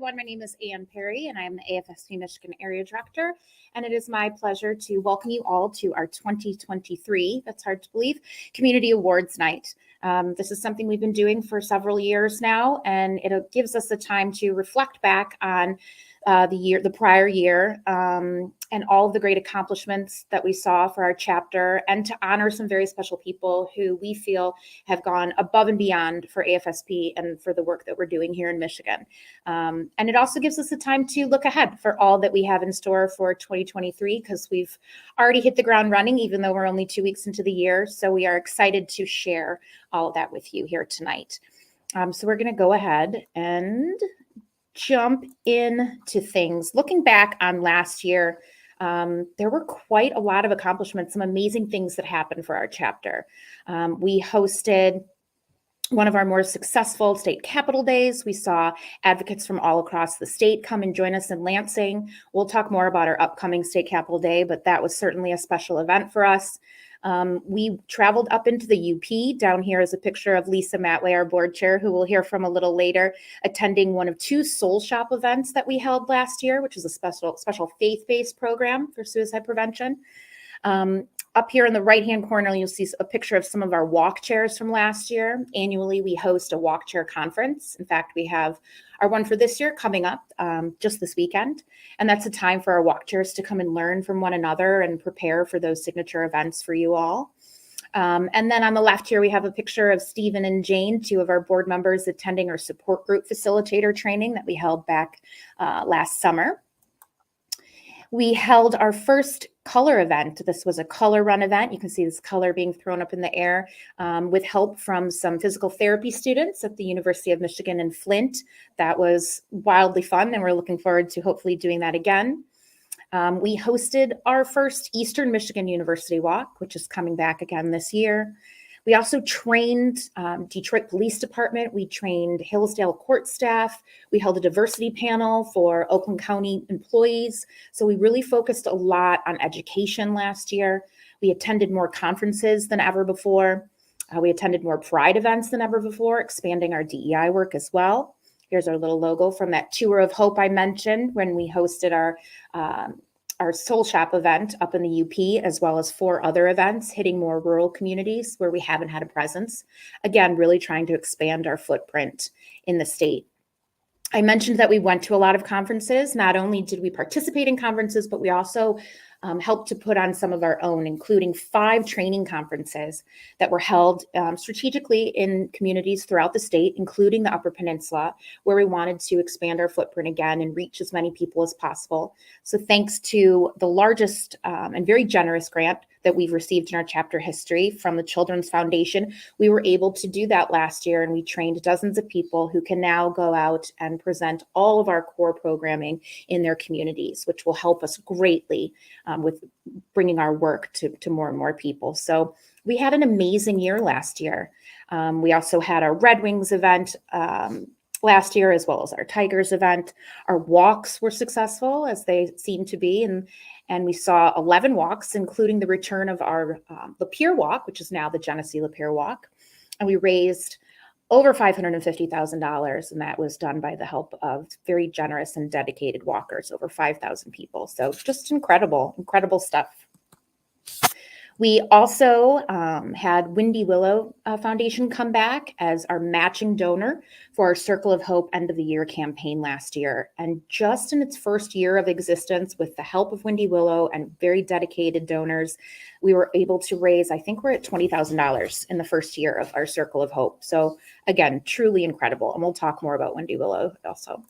everyone. My name is Ann Perry, and I am the AFSP Michigan Area Director. And it is my pleasure to welcome you all to our 2023, that's hard to believe, Community Awards Night. This is something we've been doing for several years now, and it gives us the time to reflect back on the prior year, and all of the great accomplishments that we saw for our chapter, and to honor some very special people who we feel have gone above and beyond for AFSP and for the work that we're doing here in Michigan. And it also gives us the time to look ahead for all that we have in store for 2023, because we've already hit the ground running, even though we're only 2 weeks into the year. So we are excited to share all of that with you here tonight. So we're going to go ahead and jump into things. Looking back on last year, there were quite a lot of accomplishments, some amazing things that happened for our chapter. We hosted one of our more successful state capitol days. We saw advocates from all across the state come and join us in Lansing. We'll talk more about our upcoming state capitol day, but that was certainly a special event for us. We traveled up into the UP. Down here is a picture of Lisa Matway, our board chair, who we'll hear from a little later, attending one of 2 Soul Shop events that we held last year, which is a special faith-based program for suicide prevention. Up here in the right-hand corner, you'll see a picture of some of our walk chairs from last year. Annually, we host a walk chair conference. In fact, we have our one for this year coming up just this weekend. And that's a time for our walk chairs to come and learn from one another and prepare for those signature events for you all. And then on the left here, we have a picture of Stephen and Jane, 2 of our board members attending our support group facilitator training that we held back last summer. We held our first color event. This was a color run event. You can see this color being thrown up in the air with help from some physical therapy students at the University of Michigan in Flint. That was wildly fun, and we're looking forward to hopefully doing that again. We hosted our first Eastern Michigan University Walk, which is coming back again this year. We also trained Detroit Police Department. We trained Hillsdale court staff. We held a diversity panel for Oakland County employees. So we really focused a lot on education last year. We attended more conferences than ever before. We attended more Pride events than ever before, expanding our DEI work as well. Here's our little logo from that Tour of Hope I mentioned when we hosted our Soul Shop event up in the UP, as well as 4 other events hitting more rural communities where we haven't had a presence. Again, really trying to expand our footprint in the state. I mentioned that we went to a lot of conferences. Not only did we participate in conferences, but we also helped to put on some of our own, including 5 training conferences that were held strategically in communities throughout the state, including the Upper Peninsula, where we wanted to expand our footprint again and reach as many people as possible. So thanks to the largest and very generous grant that we've received in our chapter history from the Children's Foundation, we were able to do that last year, and we trained dozens of people who can now go out and present all of our core programming in their communities, which will help us greatly with bringing our work to more and more people. So we had an amazing year last year. We also had our Red Wings event last year, as well as our Tigers event. Our walks were successful, as they seem to be, and we saw 11 walks, including the return of our Lapeer Walk, which is now the Genesee Lapeer Walk. And we raised over $550,000, and that was done by the help of very generous and dedicated walkers, over 5,000 people. So just incredible stuff. We also had Windy Willow Foundation come back as our matching donor for our Circle of Hope End of the Year campaign last year. And just in its first year of existence, with the help of Windy Willow and very dedicated donors, we were able to raise, I think we're at $20,000 in the first year of our Circle of Hope. So again, truly incredible. And we'll talk more about Windy Willow also.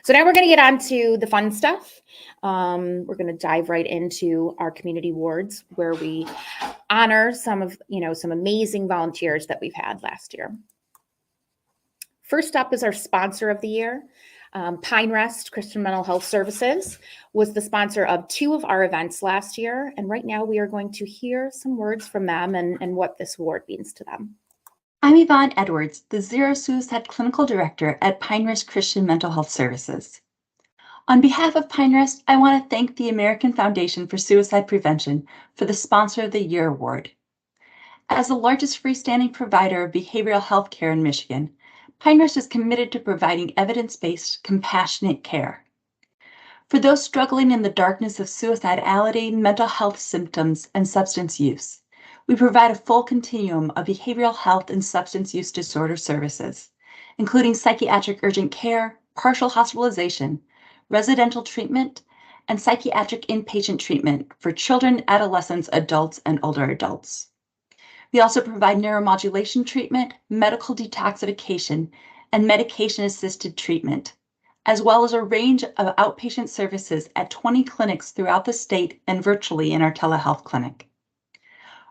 So now we're going to get on to the fun stuff. We're going to dive right into our community awards, where we honor some amazing volunteers that we've had last year. First up is our sponsor of the year. Pine Rest Christian Mental Health Services was the sponsor of 2 of our events last year. And right now we are going to hear some words from them and what this award means to them. I'm Yvonne Edwards, the Zero Suicide Clinical Director at Pine Rest Christian Mental Health Services. On behalf of Pine Rest, I want to thank the American Foundation for Suicide Prevention for the Sponsor of the Year Award. As the largest freestanding provider of behavioral health care in Michigan, Pinehurst is committed to providing evidence-based, compassionate care. For those struggling in the darkness of suicidality, mental health symptoms, and substance use, we provide a full continuum of behavioral health and substance use disorder services, including psychiatric urgent care, partial hospitalization, residential treatment, and psychiatric inpatient treatment for children, adolescents, adults, and older adults. We also provide neuromodulation treatment, medical detoxification, and medication-assisted treatment, as well as a range of outpatient services at 20 clinics throughout the state and virtually in our telehealth clinic.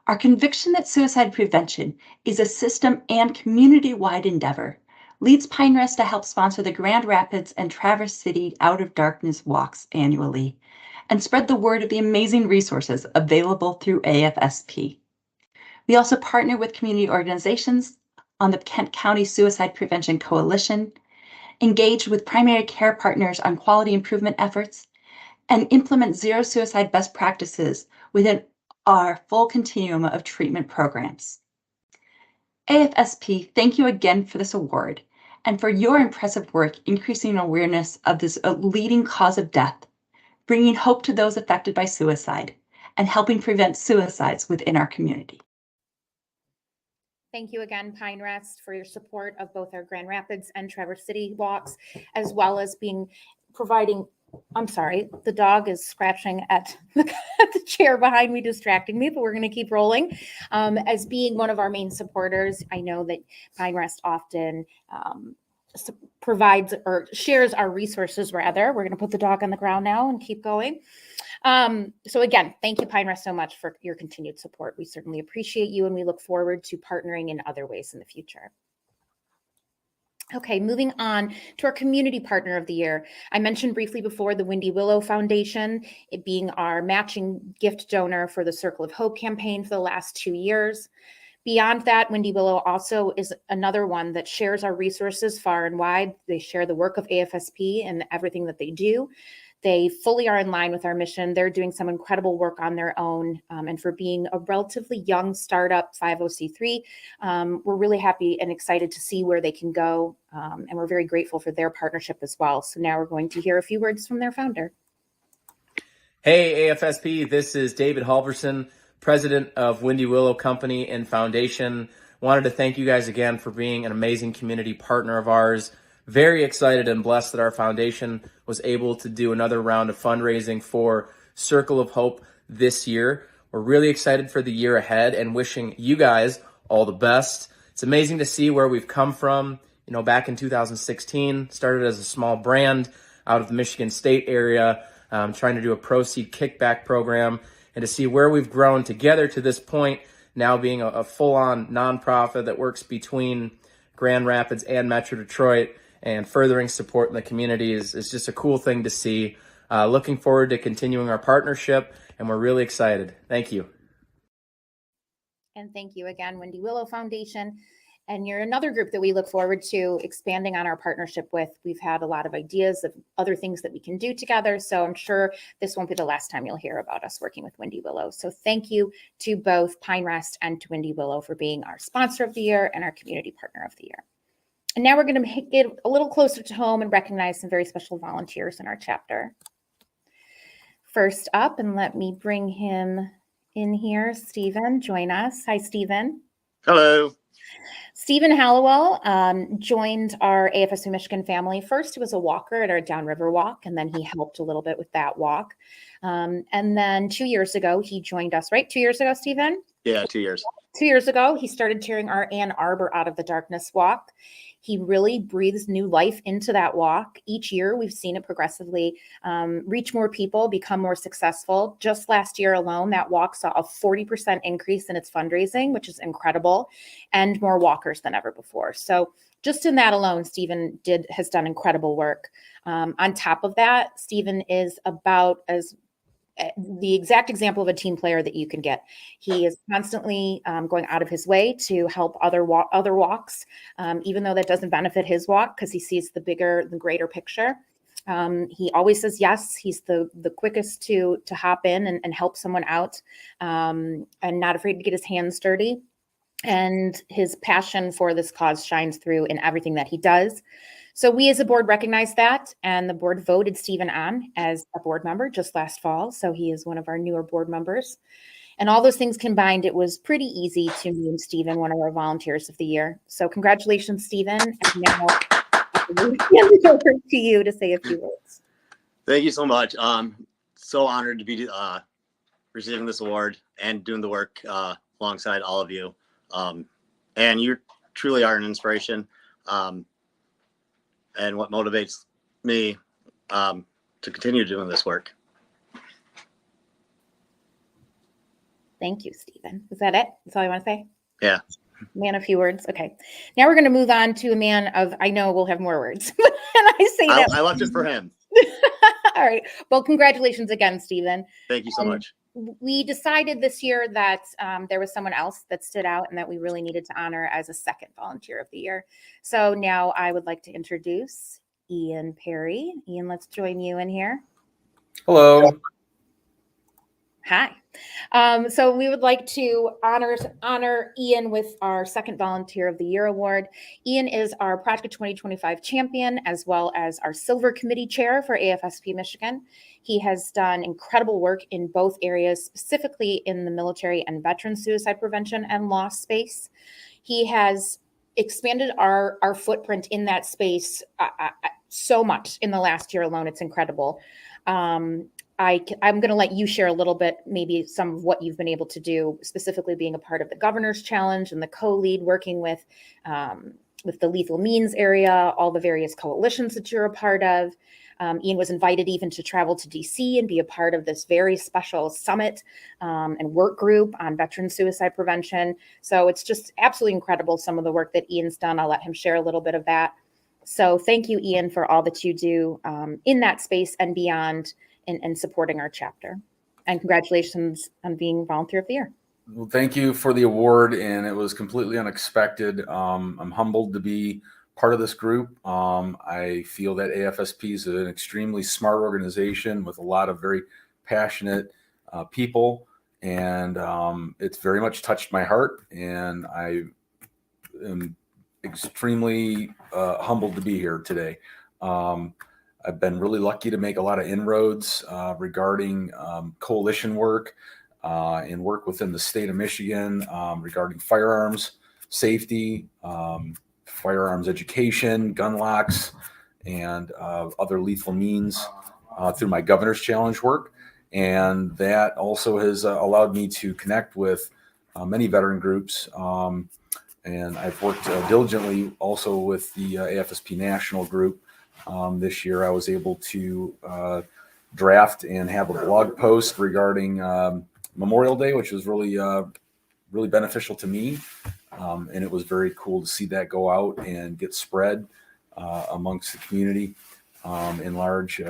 Our conviction that suicide prevention is a system and community-wide endeavor leads Pinehurst to help sponsor the Grand Rapids and Traverse City Out of Darkness walks annually and spread the word of the amazing resources available through AFSP. We also partner with community organizations on the Kent County Suicide Prevention Coalition, engage with primary care partners on quality improvement efforts, and implement zero suicide best practices within our full continuum of treatment programs. AFSP, thank you again for this award and for your impressive work increasing awareness of this leading cause of death, bringing hope to those affected by suicide, and helping prevent suicides within our community. Thank you again, Pinehurst, for your support of both our Grand Rapids and Traverse City walks, as well as providing, I'm sorry, the dog is scratching at the chair behind me, distracting me, but we're going to keep rolling. As being one of our main supporters, I know that Pinehurst often provides or shares our resources, rather. We're going to put the dog on the ground now and keep going. So again, thank you, Pinehurst, so much for your continued support. We certainly appreciate you, and we look forward to partnering in other ways in the future. Okay, moving on to our Community Partner of the Year. I mentioned briefly before the Windy Willow Foundation, it being our matching gift donor for the Circle of Hope campaign for the last 2 years. Beyond that, Windy Willow also is another one that shares our resources far and wide. They share the work of AFSP and everything that they do. They fully are in line with our mission. They're doing some incredible work on their own. And for being a relatively young startup 50c3, we're really happy and excited to see where they can go. And we're very grateful for their partnership as well. So now we're going to hear a few words from their founder. Hey, AFSP, this is David Halverson, president of Windy Willow Company and Foundation. Wanted to thank you guys again for being an amazing community partner of ours. Very excited and blessed that our foundation was able to do another round of fundraising for Circle of Hope this year. We're really excited for the year ahead and wishing you guys all the best. It's amazing to see where we've come from. You know, back in 2016, started as a small brand out of the Michigan State area, trying to do a proceed kickback program, and to see where we've grown together to this point, now being a full-on nonprofit that works between Grand Rapids and Metro Detroit and furthering support in the community is just a cool thing to see. Looking forward to continuing our partnership, and we're really excited. Thank you. And thank you again, Windy Willow Foundation. And you're another group that we look forward to expanding on our partnership with. We've had a lot of ideas of other things that we can do together. So I'm sure this won't be the last time you'll hear about us working with Windy Willow. So thank you to both Pinehurst and to Windy Willow for being our sponsor of the year and our community partner of the year. And now we're going to get a little closer to home and recognize some very special volunteers in our chapter. First up, and let me bring him in here, Stephen, join us. Hi, Stephen. Hello. Stephen Hallowell joined our AFSP Michigan family. First, he was a walker at our Downriver Walk, and then he helped a little bit with that walk. And then 2 years ago, he joined us, right? 2 years ago, Stephen? Yeah, 2 years. 2 years ago, he started cheering our Ann Arbor Out of the Darkness walk. He really breathes new life into that walk. Each year, we've seen it progressively reach more people, become more successful. Just last year alone, that walk saw a 40% increase in its fundraising, which is incredible, and more walkers than ever before. So just in that alone, Stephen has done incredible work. On top of that, Stephen is about as the exact example of a team player that you can get. He is constantly going out of his way to help other walks, even though that doesn't benefit his walk because he sees the greater picture. He always says yes. He's the quickest to hop in and help someone out, and not afraid to get his hands dirty. and his passion for this cause shines through in everything that he does. So we as a board recognize that, and the board voted Stephen on as a board member just last fall. So he is one of our newer board members. And all those things combined, it was pretty easy to name Stephen one of our volunteers of the year. So congratulations, Stephen. And now I'll hand it over to you to say a few words. Thank you so much. So honored to be receiving this award and doing the work alongside all of you. And you truly are an inspiration, and what motivates me to continue doing this work. Thank you, Stephen. Was that it? That's all you want to say? Yeah. Man, a few words. Okay. Now we're going to move on to a man of, I know we'll have more words, and I say that. I left it for him. All right. Well, congratulations again, Stephen. Thank you so much. We decided this year that there was someone else that stood out and that we really needed to honor as a second volunteer of the year. So now I would like to introduce Ian Perry. Ian, let's join you in here. Hello. Hi. So we would like to honor Ian with our second Volunteer of the Year award. Ian is our Project 2025 champion, as well as our Silver Committee Chair for AFSP Michigan. He has done incredible work in both areas, specifically in the military and veteran suicide prevention and loss space. He has expanded our footprint in that space so much in the last year alone. It's incredible. I'm going to let you share a little bit, maybe some of what you've been able to do, specifically being a part of the Governor's Challenge and the co-lead, working with the lethal means area, all the various coalitions that you're a part of. Ian was invited even to travel to DC and be a part of this very special summit and work group on veteran suicide prevention. So it's just absolutely incredible, some of the work that Ian's done. I'll let him share a little bit of that. So thank you, Ian, for all that you do in that space and beyond, and supporting our chapter. And congratulations on being Volunteer of the Year. Well, thank you for the award, and it was completely unexpected. I'm humbled to be part of this group. I feel that AFSP is an extremely smart organization with a lot of very passionate people, and it's very much touched my heart, and I am extremely humbled to be here today. I've been really lucky to make a lot of inroads regarding coalition work and work within the state of Michigan regarding firearms safety, firearms education, gun locks, and other lethal means through my Governor's Challenge work. And that also has allowed me to connect with many veteran groups. And I've worked diligently also with the AFSP National Group. This year, I was able to draft and have a blog post regarding Memorial Day, which was really beneficial to me. And it was very cool to see that go out and get spread amongst the community in large.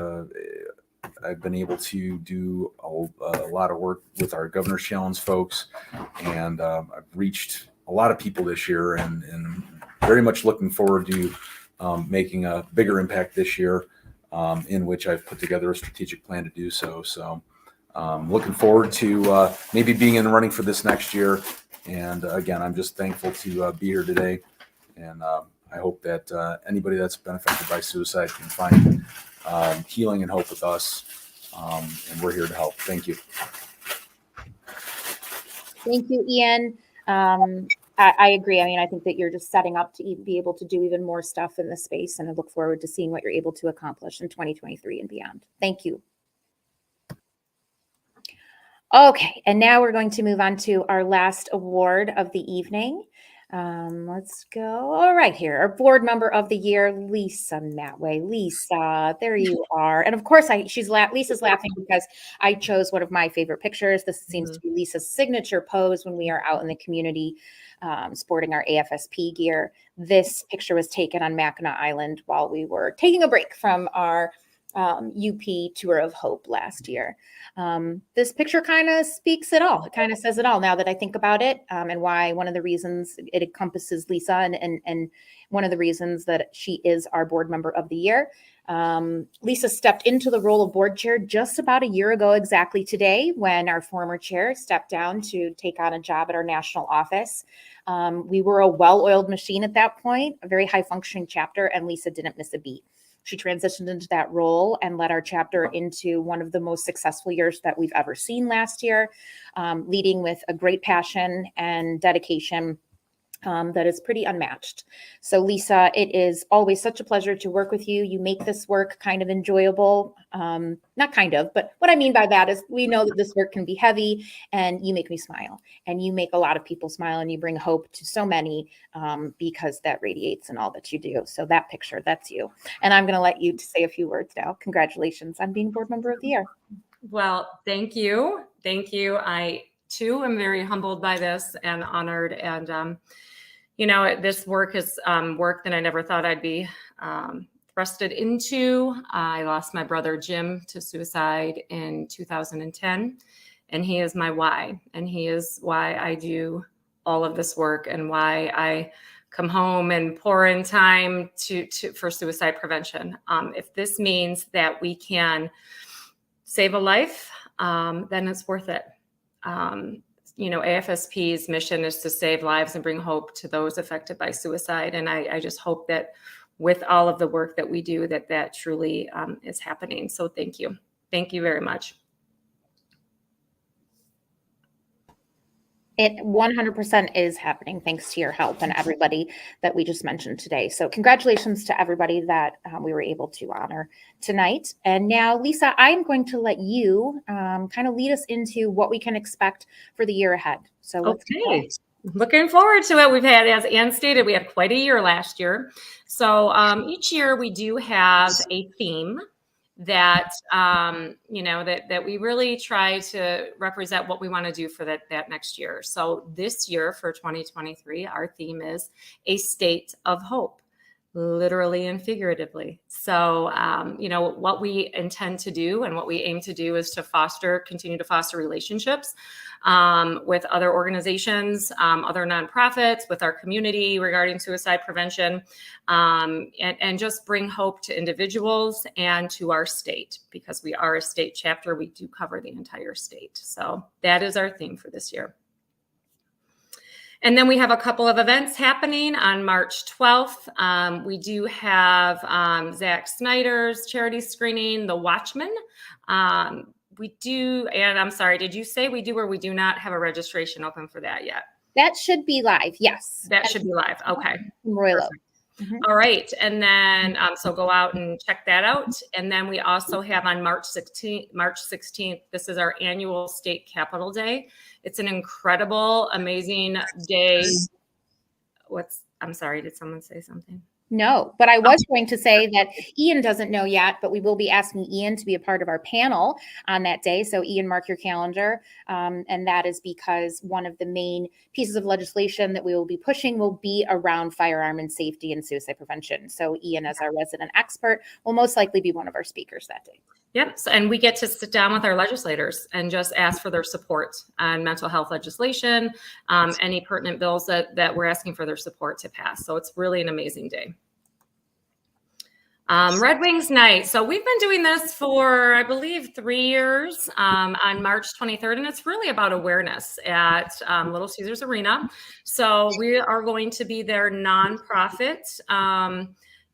I've been able to do a lot of work with our Governor's Challenge folks, and I've reached a lot of people this year, and very much looking forward to making a bigger impact this year, in which I've put together a strategic plan to do so. So looking forward to maybe being in the running for this next year. And again, I'm just thankful to be here today. And I hope that anybody that's been affected by suicide can find healing and hope with us. And we're here to help. Thank you. Thank you, Ian. I agree. I mean, I think that you're just setting up to be able to do even more stuff in this space, and I look forward to seeing what you're able to accomplish in 2023 and beyond. Thank you. Okay, and now we're going to move on to our last award of the evening. Let's go. All right, here, our board member of the year, Lisa Matway. Lisa, there you are. And of course, Lisa's laughing because I chose one of my favorite pictures. This seems to be Lisa's signature pose when we are out in the community sporting our AFSP gear. This picture was taken on Mackinac Island while we were taking a break from our UP Tour of Hope last year. This picture kind of speaks it all. It kind of says it all now that I think about it, and why one of the reasons it encompasses Lisa and one of the reasons that she is our board member of the year. Lisa stepped into the role of board chair just about a year ago exactly today, when our former chair stepped down to take on a job at our national office. We were a well-oiled machine at that point, a very high-functioning chapter, and Lisa didn't miss a beat. She transitioned into that role and led our chapter into one of the most successful years that we've ever seen last year, leading with a great passion and dedication that is pretty unmatched. So Lisa, it is always such a pleasure to work with you. You make this work kind of enjoyable. Not kind of, but what I mean by that is we know that this work can be heavy, and you make me smile, and you make a lot of people smile, and you bring hope to so many because that radiates in all that you do. So that picture, that's you. And I'm going to let you say a few words now. Congratulations on being board member of the year. Well, thank you. Thank you. I too am very humbled by this and honored. And, this work is work that I never thought I'd be thrusted into. I lost my brother Jim to suicide in 2010, and he is my why. And he is why I do all of this work and why I come home and pour in time for suicide prevention. If this means that we can save a life, then it's worth it. AFSP's mission is to save lives and bring hope to those affected by suicide. And I just hope that with all of the work that we do, that truly is happening. So thank you. Thank you very much. It 100% is happening thanks to your help and everybody that we just mentioned today. So congratulations to everybody that we were able to honor tonight. And now, Lisa, I'm going to let you kind of lead us into what we can expect for the year ahead. So okay. Looking forward to it. We've had, as Ann stated, we had quite a year last year. So each year we do have a theme that that we really try to represent what we want to do for that next year. So this year for 2023, our theme is a state of hope, literally and figuratively. So what we intend to do and what we aim to do is to continue to foster relationships with other organizations, other nonprofits, with our community regarding suicide prevention, and just bring hope to individuals and to our state, because we are a state chapter. We do cover the entire state. So that is our theme for this year. And then we have a couple of events happening on March 12th. We do have Zach Snyder's charity screening, The Watchman. We do, and I'm sorry, did you say we do or we do not have a registration open for that yet? That should be live, yes. That should be live, okay. Royal Oak. Mm-hmm. All right, and then so go out and check that out. And then we also have on March 16th, this is our annual State Capitol Day. It's an incredible, amazing day. I'm sorry, did someone say something? No, but I was going to say that Ian doesn't know yet, but we will be asking Ian to be a part of our panel on that day. So Ian, mark your calendar. And that is because one of the main pieces of legislation that we will be pushing will be around firearm and safety and suicide prevention. So Ian, as our resident expert, will most likely be one of our speakers that day. Yep. So, and we get to sit down with our legislators and just ask for their support on mental health legislation, any pertinent bills that we're asking for their support to pass. So it's really an amazing day. Red Wings Night. So we've been doing this for, I believe, 3 years on March 23rd, and it's really about awareness at Little Caesars Arena. So we are going to be their nonprofit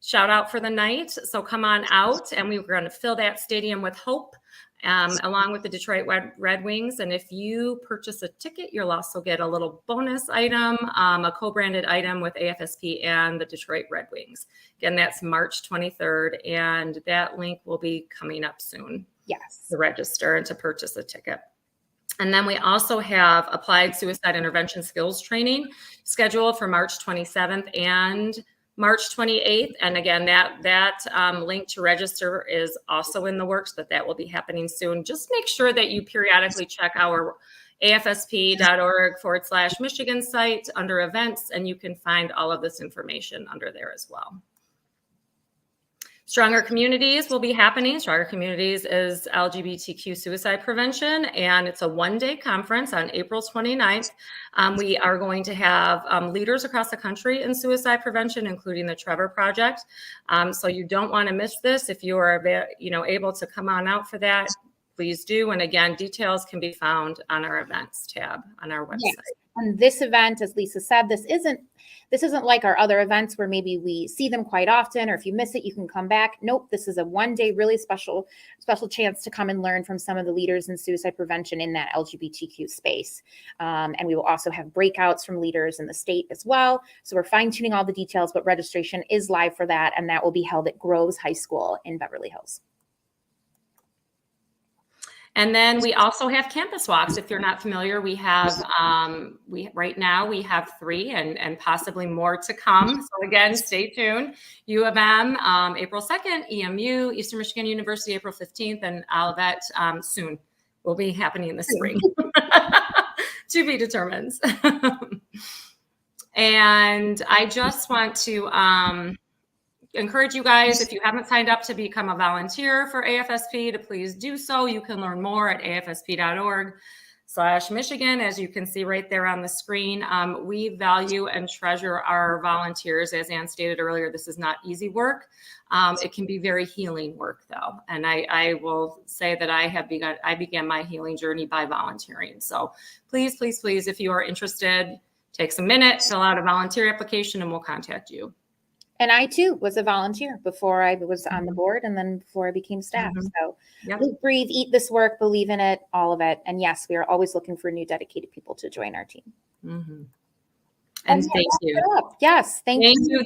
shout out for the night. So come on out, and we're going to fill that stadium with hope, along with the Detroit Red Wings. And if you purchase a ticket, you'll also get a little bonus item, a co-branded item with AFSP and the Detroit Red Wings. Again, that's March 23rd, and that link will be coming up soon. Yes. To register and to purchase a ticket. And then we also have applied suicide intervention skills training scheduled for March 27th and March 28th. And again, that link to register is also in the works, but that will be happening soon. Just make sure that you periodically check our afsp.org/Michigan site under events, and you can find all of this information under there as well. Stronger Communities will be happening. Stronger Communities is LGBTQ suicide prevention, and it's a one-day conference on April 29th. We are going to have leaders across the country in suicide prevention, including the Trevor Project. So you don't want to miss this. If you are, able to come on out for that, please do. And again, details can be found on our events tab on our website. Yes. And this event, as Lisa said, this isn't like our other events where maybe we see them quite often, or if you miss it, you can come back. Nope, this is a one-day, really special chance to come and learn from some of the leaders in suicide prevention in that LGBTQ space. And we will also have breakouts from leaders in the state as well. So we're fine-tuning all the details, but registration is live for that, and that will be held at Groves High School in Beverly Hills. And then we also have campus walks. If you're not familiar, we have right now we have 3 and possibly more to come. So again, stay tuned. U of M, April 2nd, EMU, Eastern Michigan University, April 15th, and Olivet soon will be happening in the spring. To be determined. And I just want to encourage you guys, if you haven't signed up to become a volunteer for AFSP, to please do so. You can learn more at afsp.org/Michigan, as you can see right there on the screen. We value and treasure our volunteers. As Ann stated earlier, this is not easy work. It can be very healing work, though. And I will say that I began my healing journey by volunteering. So please, please, please, if you are interested, take some minutes, fill out a volunteer application, and we'll contact you. And I too was a volunteer before I was on the board, and then before I became staff. So Live, breathe, eat this work, believe in it, all of it. And yes, we are always looking for new dedicated people to join our team. And thank you. Yes, thank you.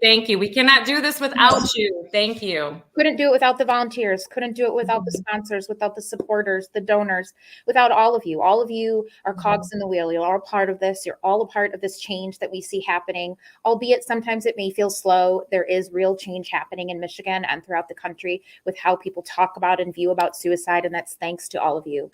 Thank you. We cannot do this without you. Thank you. Couldn't do it without the volunteers. Couldn't do it without the sponsors, without the supporters, the donors, without all of you. All of you are cogs in the wheel. You're all part of this. You're all a part of this change that we see happening, albeit sometimes it may feel slow. There is real change happening in Michigan and throughout the country with how people talk about and view about suicide. And that's thanks to all of you.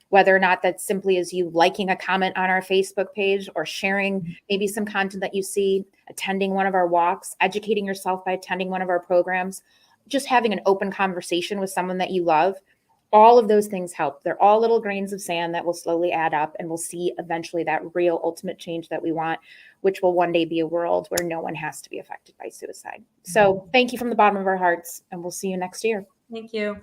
Whether or not that simply is you liking a comment on our Facebook page or sharing maybe some content that you see, attending one of our walks, educating yourself by attending one of our programs, just having an open conversation with someone that you love. All of those things help. They're all little grains of sand that will slowly add up, and we'll see eventually that real ultimate change that we want, which will one day be a world where no one has to be affected by suicide. So thank you from the bottom of our hearts, and we'll see you next year. Thank you.